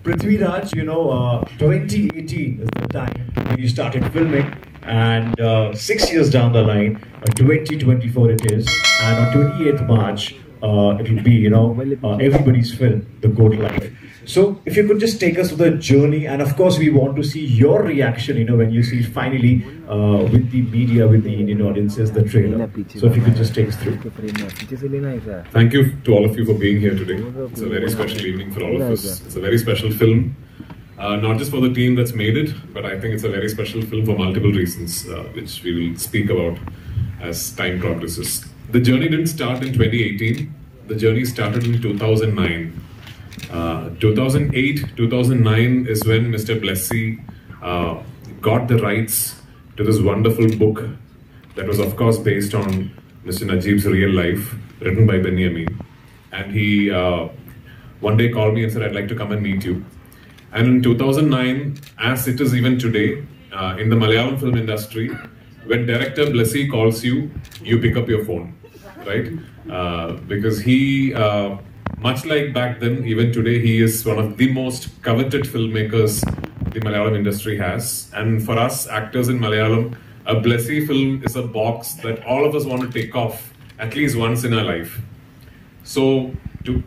Prithviraj, 2018 is the time when you started filming, and 6 years down the line, 2024 it is, and on 28th March, it will be, everybody's film, The GOATLIFE. So, if you could just take us through the journey, and of course, we want to see your reaction, when you see finally with the media, with the Indian audiences, the trailer. So, if you could just take us through. Thank you to all of you for being here today. It's a very special evening for all of us. It's a very special film, not just for the team that's made it, but I think it's a very special film for multiple reasons, which we will speak about as time progresses. The journey didn't start in 2018. The journey started in 2009. 2008, 2009 is when Mr. Blessy got the rights to this wonderful book that was of course based on Mr. Najib's real life, written by Benjamin. And he one day called me and said, I'd like to come and meet you. And in 2009, as it is even today, in the Malayalam film industry, when director Blessy calls you, you pick up your phone, right? Because he, much like back then, even today, he is one of the most coveted filmmakers the Malayalam industry has. And for us actors in Malayalam, a Blessy film is a box that all of us want to take off at least once in our life. So to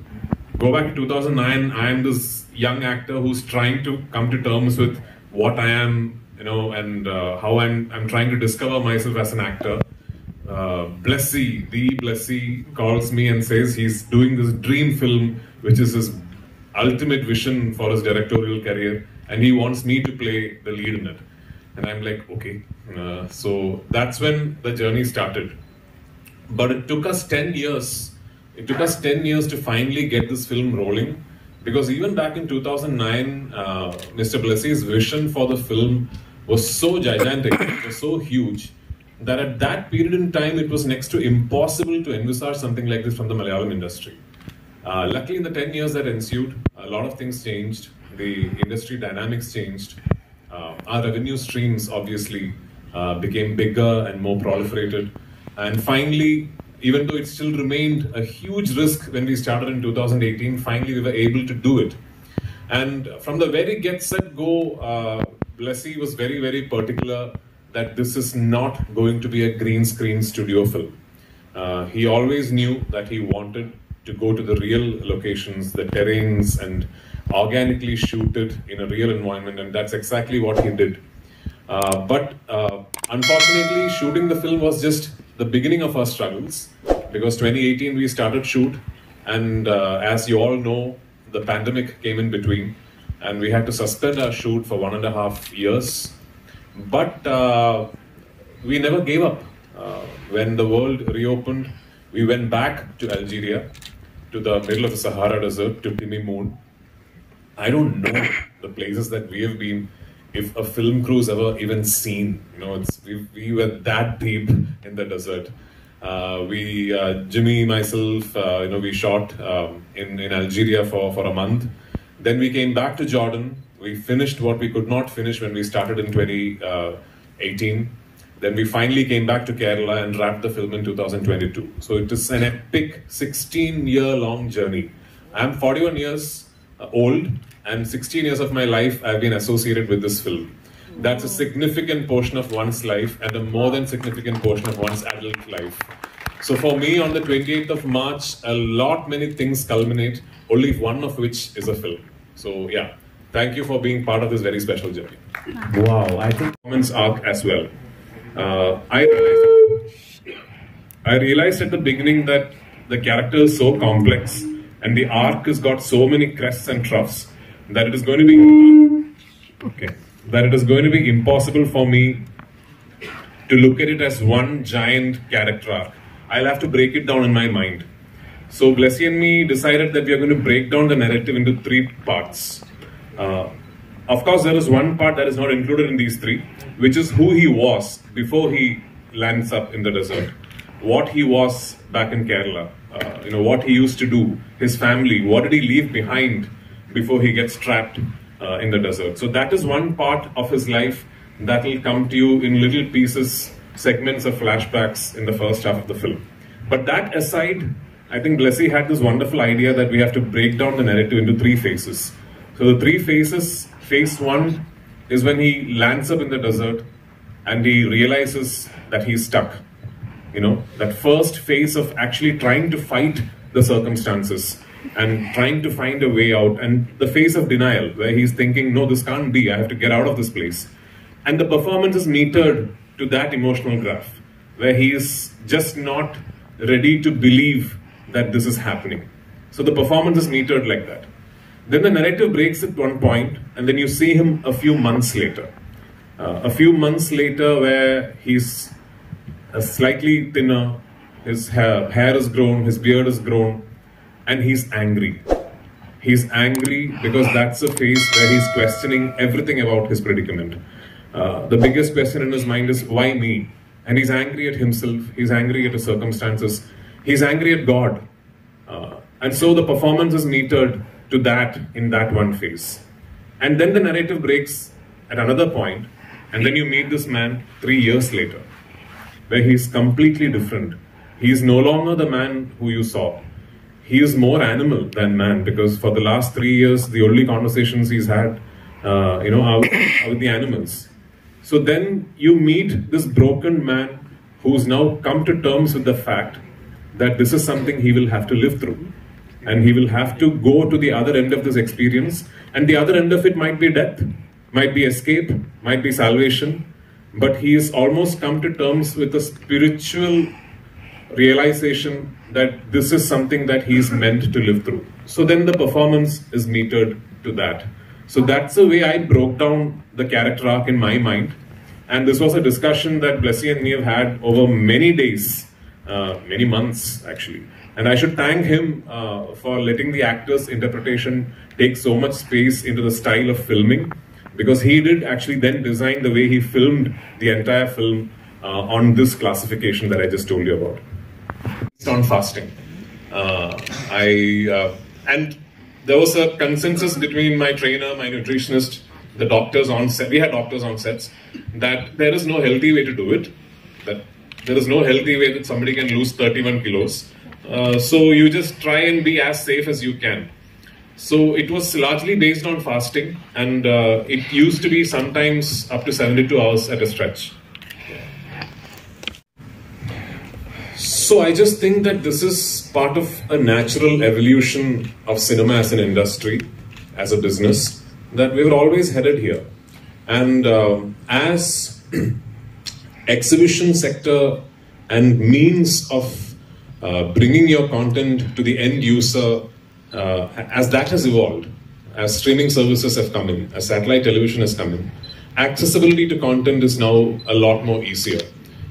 go back to 2009, I am this young actor who's trying to come to terms with what I am, and how I'm trying to discover myself as an actor. Blessy, the Blessy, calls me and says he's doing this dream film, which is his ultimate vision for his directorial career, and he wants me to play the lead in it. And I'm like, okay. So that's when the journey started. But it took us 10 years. It took us 10 years to finally get this film rolling, because even back in 2009, Mr. Blessy's vision for the film was so gigantic, it was so huge, that at that period in time, it was next to impossible to envisage something like this from the Malayalam industry. Luckily, in the 10 years that ensued, a lot of things changed. The industry dynamics changed. Our revenue streams, obviously, became bigger and more proliferated. And finally, even though it still remained a huge risk when we started in 2018, finally we were able to do it. And from the very get-set-go, Blessy was very, very particular that this is not going to be a green screen studio film. He always knew that he wanted to go to the real locations, the terrains, and organically shoot it in a real environment, and that's exactly what he did. But unfortunately, shooting the film was just the beginning of our struggles, because 2018 we started shoot, and as you all know, the pandemic came in between, and we had to suspend our shoot for 1.5 years. But we never gave up. When the world reopened, we went back to Algeria, to the middle of the Sahara Desert, to Timi Moon. I don't know the places that we have been, if a film crew's ever even seen. We were that deep in the desert. Jimmy, myself, we shot in Algeria for a month. Then we came back to Jordan. We finished what we could not finish when we started in 2018. Then we finally came back to Kerala and wrapped the film in 2022. So it is an epic 16-year-long journey. I'm 41 years old, and 16 years of my life I've been associated with this film. That's a significant portion of one's life, and a more than significant portion of one's adult life. So for me, on the 28th of March, many things culminate, only one of which is a film. So yeah. Thank you for being part of this very special journey. Wow, I think performance arc as well. I realized at the beginning that the character is so complex and the arc has got so many crests and troughs that it is going to be impossible for me to look at it as one giant character arc. I'll have to break it down in my mind. So Blessy and me decided that we are going to break down the narrative into 3 parts. Of course, there is one part that is not included in these 3, which is who he was before he lands up in the desert. What he was back in Kerala, what he used to do, his family, what did he leave behind before he gets trapped in the desert. So that is one part of his life that will come to you in little pieces, segments of flashbacks in the first half of the film. But that aside, I think Blessy had this wonderful idea that we have to break down the narrative into 3 phases. So the three phases, phase one is when he lands up in the desert and he realizes that he's stuck. You know, that first phase of actually trying to fight the circumstances and trying to find a way out, and the phase of denial where he's thinking, no, this can't be, I have to get out of this place. And the performance is metered to that emotional graph where he is just not ready to believe that this is happening. So the performance is metered like that. Then the narrative breaks at one point, and then you see him a few months later. Where he's slightly thinner, his hair is grown, his beard is grown, and he's angry. He's angry because that's a phase where he's questioning everything about his predicament. The biggest question in his mind is, why me? And he's angry at himself, he's angry at the circumstances, he's angry at God. And so the performance is metered to that in that one phase. And then the narrative breaks at another point, and then you meet this man 3 years later, where he's completely different. He is no longer the man who you saw. He is more animal than man, because for the last 3 years, the only conversations he's had, are with the animals. So then you meet this broken man who's now come to terms with the fact that this is something he will have to live through. And he will have to go to the other end of this experience. And the other end of it might be death, might be escape, might be salvation. But he has almost come to terms with a spiritual realization that this is something that he is meant to live through. So then the performance is metered to that. So that's the way I broke down the character arc in my mind. And this was a discussion that Blessy and me have had over many days, many months actually. And I should thank him for letting the actor's interpretation take so much space into the style of filming, because he did actually then design the way he filmed the entire film on this classification that I just told you about. It's on fasting. And there was a consensus between my trainer, my nutritionist, the doctors on set, we had doctors on sets, that there is no healthy way to do it, that there is no healthy way that somebody can lose 31 kilos. So you just try and be as safe as you can. So it was largely based on fasting, and it used to be sometimes up to 72 hours at a stretch. So I just think that this is part of a natural evolution of cinema as an industry, as a business, that we were always headed here. And as exhibition sector and means of bringing your content to the end user, as that has evolved, as streaming services have come in, as satellite television has come in, accessibility to content is now a lot more easier.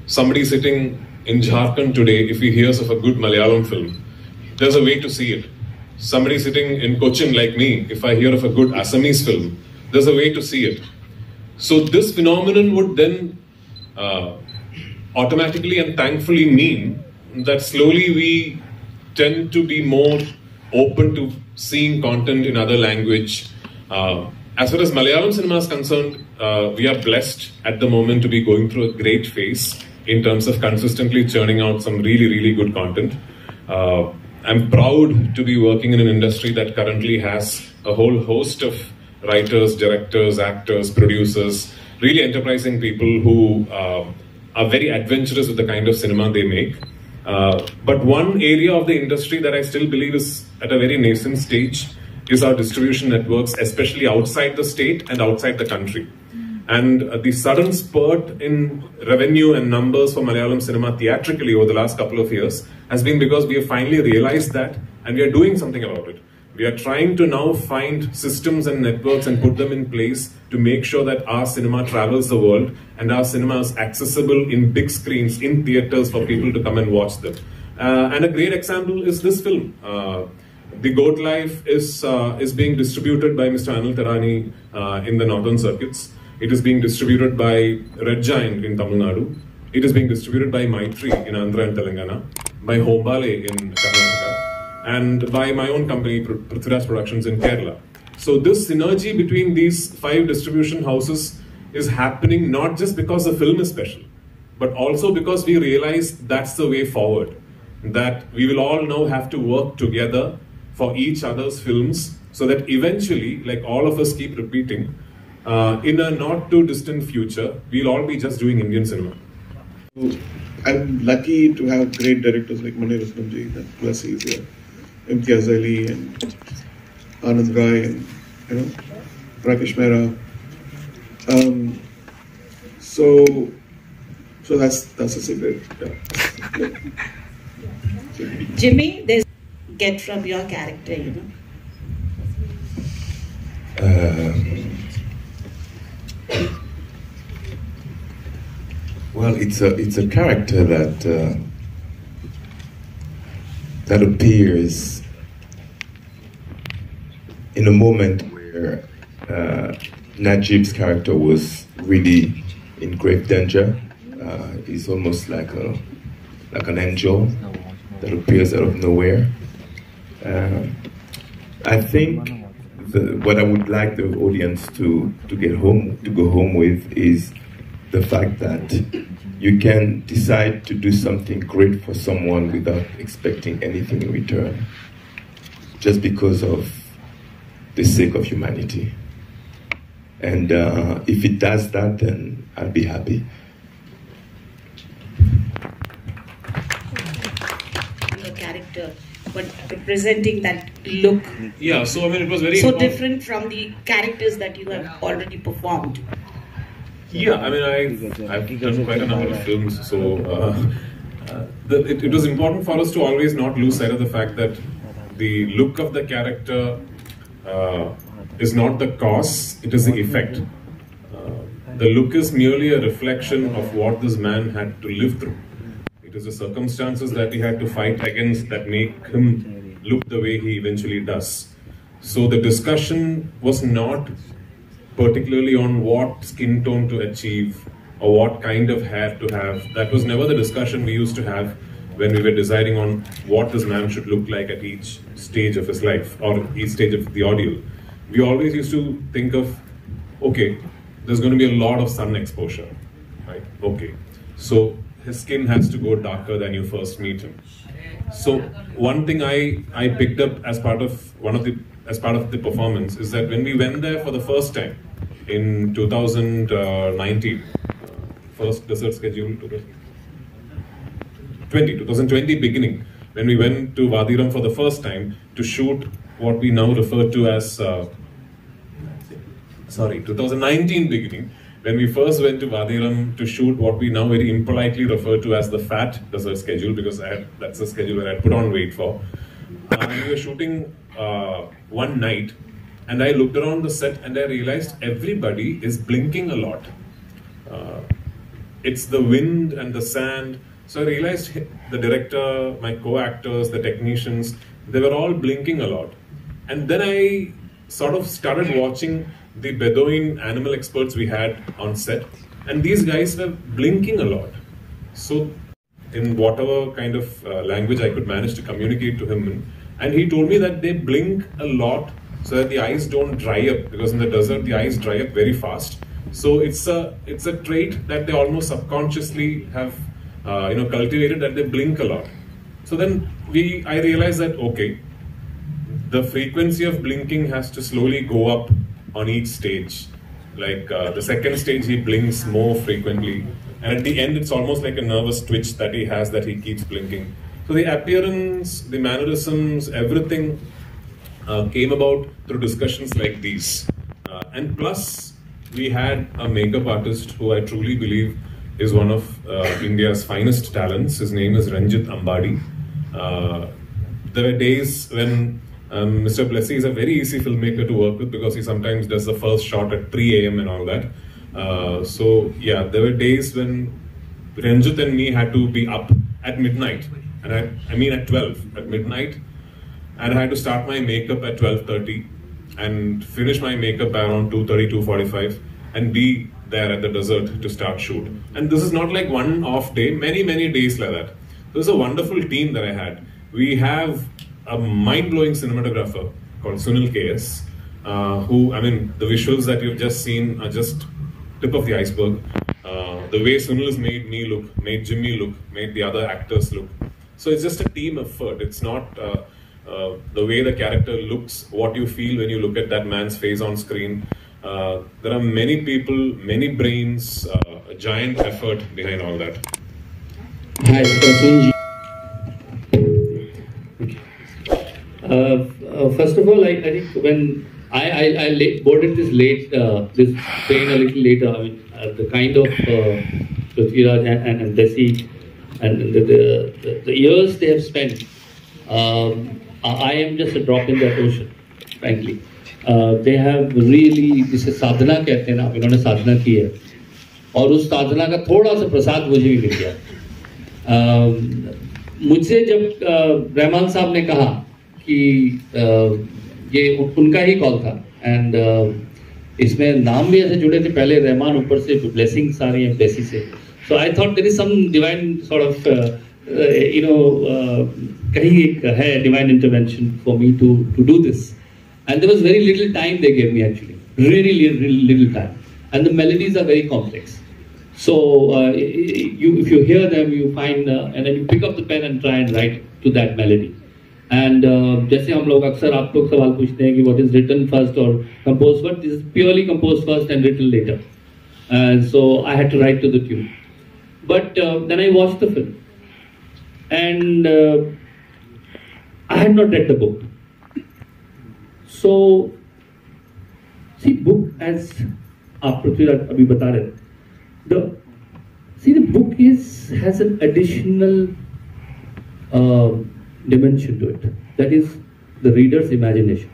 Somebody sitting in Jharkhand today, if he hears of a good Malayalam film, there's a way to see it. Somebody sitting in Cochin like me, if I hear of a good Assamese film, there's a way to see it. So this phenomenon would then automatically and thankfully mean that slowly we tend to be more open to seeing content in other language. As far as Malayalam cinema is concerned, we are blessed at the moment to be going through a great phase in terms of consistently churning out some really, really good content. I'm proud to be working in an industry that currently has a whole host of writers, directors, actors, producers, really enterprising people who are very adventurous with the kind of cinema they make. But one area of the industry that I still believe is at a very nascent stage is our distribution networks, especially outside the state and outside the country. And the sudden spurt in revenue and numbers for Malayalam cinema theatrically over the last couple of years has been because we have finally realized that, and we are doing something about it. We are trying to now find systems and networks and put them in place to make sure that our cinema travels the world and our cinema is accessible in big screens, in theaters for people to come and watch them. And a great example is this film. The GOATLIFE is being distributed by Mr. Anil Tarani in the northern circuits. It is being distributed by Red Giant in Tamil Nadu. It is being distributed by Maitri in Andhra and Telangana, by Hobale in Karnataka, and by my own company, Prithviraj Productions in Kerala. So this synergy between these 5 distribution houses is happening not just because the film is special, but also because we realize that's the way forward. That we will all now have to work together for each other's films so that eventually, like all of us keep repeating, in a not too distant future, we'll all be just doing Indian cinema. I'm lucky to have great directors like Mani Ratnamji, that Blessy is here, Imtiaz Ali and Anand Rai and Rakesh Mehra. So that's a secret. Yeah. Jimmy, there's get from your character, Well, it's a character that that appears in a moment where Najib's character was really in grave danger. He's almost like an angel that appears out of nowhere. I think what I would like the audience to go home with is the fact that you can decide to do something great for someone without expecting anything in return, just because of the sake of humanity. And if it does that, then I'll be happy. Your character, but representing that look. Yeah, so I mean, it was very so different from the characters that you have already performed. Yeah, I mean, I've done quite a number of films, so it was important for us to always not lose sight of the fact that the look of the character is not the cause, it is the effect. The look is merely a reflection of what this man had to live through. It is the circumstances that he had to fight against that make him look the way he eventually does. So the discussion was not particularly on what skin tone to achieve or what kind of hair to have. That was never the discussion we used to have when we were deciding on what this man should look like at each stage of his life or each stage of the ordeal. We always used to think of, okay, there's going to be a lot of sun exposure, right? Okay, so his skin has to go darker than you first meet him. So one thing I picked up as part of the performance is that when we went there for the first time in 2019, first desert schedule, 2020 beginning, when we went to Vadiram for the first time to shoot what we now refer to as 2019 beginning, when we first went to Vadiram to shoot what we now very impolitely refer to as the fat desert schedule, because that's the schedule where I put on weight for. We were shooting one night, and I looked around the set and I realized everybody is blinking a lot. It's the wind and the sand. So I realized the director, my co-actors, the technicians, they were all blinking a lot. And then I sort of started watching the Bedouin animal experts we had on set, and these guys were blinking a lot. So in whatever kind of language I could manage to communicate to him, and he told me that they blink a lot so that the eyes don't dry up, because in the desert the eyes dry up very fast. So it's a trait that they almost subconsciously have cultivated, that they blink a lot. So then I realized that, okay, the frequency of blinking has to slowly go up on each stage. Like the second stage he blinks more frequently, and at the end it's almost like a nervous twitch that he has, that he keeps blinking. So the appearance, the mannerisms, everything came about through discussions like these. And plus, we had a makeup artist who I truly believe is one of India's finest talents. His name is Ranjit Ambadi. There were days when Mr. Blessy is a very easy filmmaker to work with, because he sometimes does the first shot at 3 AM and all that. So yeah, there were days when Ranjit and me had to be up at midnight, and I mean at 12 at midnight, and I had to start my makeup at 12:30 and finish my makeup around 2:30, 2:45, and be there at the desert to start shoot. And this is not like one off day, many days like that. This is a wonderful team that I had. We have a mind-blowing cinematographer called Sunil KS, who, I mean, the visuals that you've just seen are just tip of the iceberg. The way Sunil has made me look, made Jimmy look, made the other actors look. So it's just a team effort. It's not, the way the character looks, what you feel when you look at that man's face on screen. There are many people, many brains, a giant effort behind all that. Hi, Sunji. First of all, I think when I boarded this this train a little later, I mean, the kind of Prithviraj and Blessy and the years they have spent, I am just a drop in that ocean, frankly. They have really, जिसे साधना कहते हैं ना, इन्होंने साधना की है और उस साधना का थोड़ा सा प्रसाद मुझे भी मिल गया। मुझसे जब रहमान साहब ने कहा कि ये उनका ही कॉल था एंड इसमें नाम भी ऐसे जुड़े थे, पहले रहमान, ऊपर से ब्लेसिंग्स आ रही हैं ब्लेसी से, so I thought there is some divine sort of कहीं एक है divine intervention for me to do this, and there was very little time they gave me actually, really little time, and the melodies are very complex. So if you hear them, you find and then you pick up the pen and try and write to that melody. And जैसे हम लोग अक्सर आप लोग सवाल पूछते हैं कि what is written first or composed first, this is purely composed first and written later. So I had to write to the tune. But then I watched the film, and I had not read the book. So see, book as आप Prithviraj अभी बता रहे थे, the book has an additional dimension to it. That is the reader's imagination.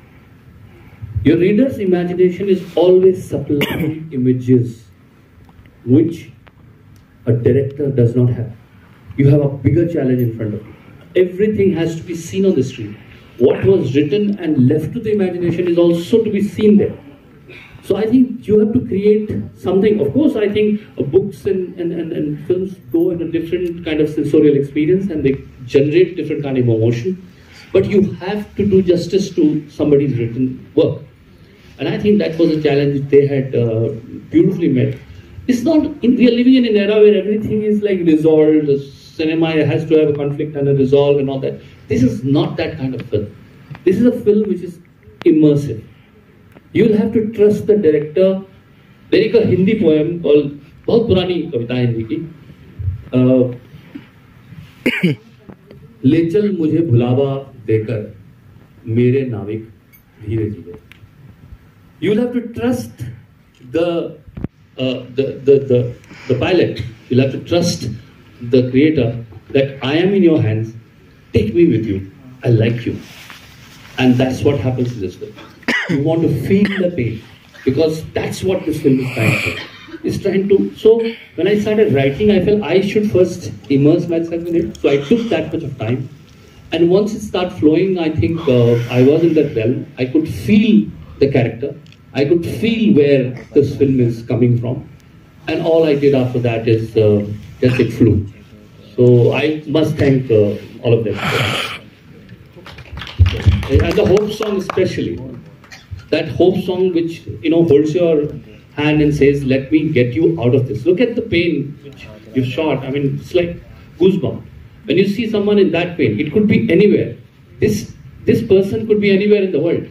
Your reader's imagination is always supplying images which a director does not have. You have a bigger challenge in front of you. Everything has to be seen on the screen. What was written and left to the imagination is also to be seen there. So I think you have to create something. Of course, I think books and films go in a different kind of sensorial experience and they generate different kind of emotion. But you have to do justice to somebody's written work. And I think that was a challenge they had beautifully met. It's not, we are living in an era where everything is like resolved. The cinema has to have a conflict and a resolve and all that. This is not that kind of film. This is a film which is immersive. You'll have to trust the director. There is a Hindi poem called, बहुत पुरानी कविता है हिंदी की, ले चल मुझे भुलावा देकर मेरे नाविक धीरे धीरे. You'll have to trust the pilot. You'll have to trust the creator that I am in your hands. Take me with you. I like you, and that's what happens in this film. You want to feel the pain, because that's what this film is trying to do. It's trying to. So when I started writing, I felt I should first immerse myself in it. So I took that much of time, and once it started flowing, I think I was in that realm. I could feel the character. I could feel where this film is coming from, and all I did after that is just it flew. So I must thank all of them, and the hope song especially. That hope song which, holds your hand and says, let me get you out of this. Look at the pain which you've shot. I mean, it's like goosebumps. When you see someone in that pain, it could be anywhere. This person could be anywhere in the world.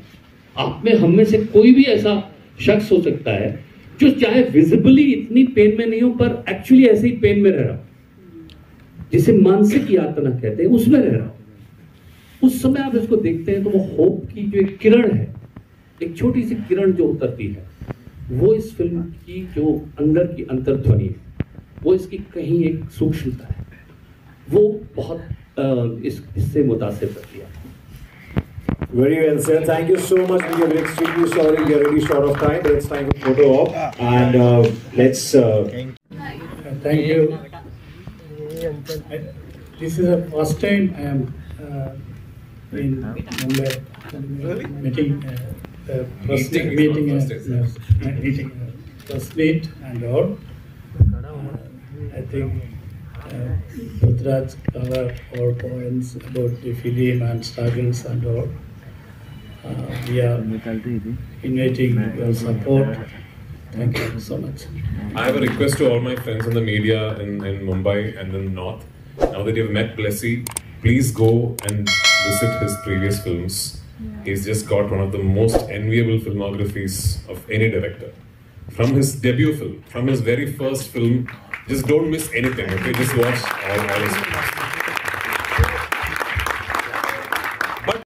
आप में हम में से कोई भी ऐसा शख्स हो सकता है जो चाहे विजिबली इतनी पेन में नहीं हो पर एक्चुअली ऐसे ही पेन में रह रहा, जिसे मानसिक यातना कहते हैं, उसमें रह रहा. उस समय आप इसको देखते हैं तो वो होप की जो एक किरण है, एक छोटी सी किरण जो उतरती है, वो इस फिल्म की जो अंदर की अंतर्ध्वनि है, वो इसकी कहीं एक सूक्ष्मता है, वो बहुत इससे मुतासिर करती है. Very well said. Thank you so much. We are extremely sorry. We are really short of time. It's time for photo op, and let's. Thank you. This is the first time I am in Mumbai meeting. Meeting first meet and all. I think Prithviraj covered all points about the film and struggles and all. We are inviting your support. Thank you so much. I have a request to all my friends in the media in Mumbai and in the North. Now that you've met Blessy, please go and visit his previous films. He's just got one of the most enviable filmographies of any director. From his debut film, from his very first film, just don't miss anything, okay? Just watch all his films.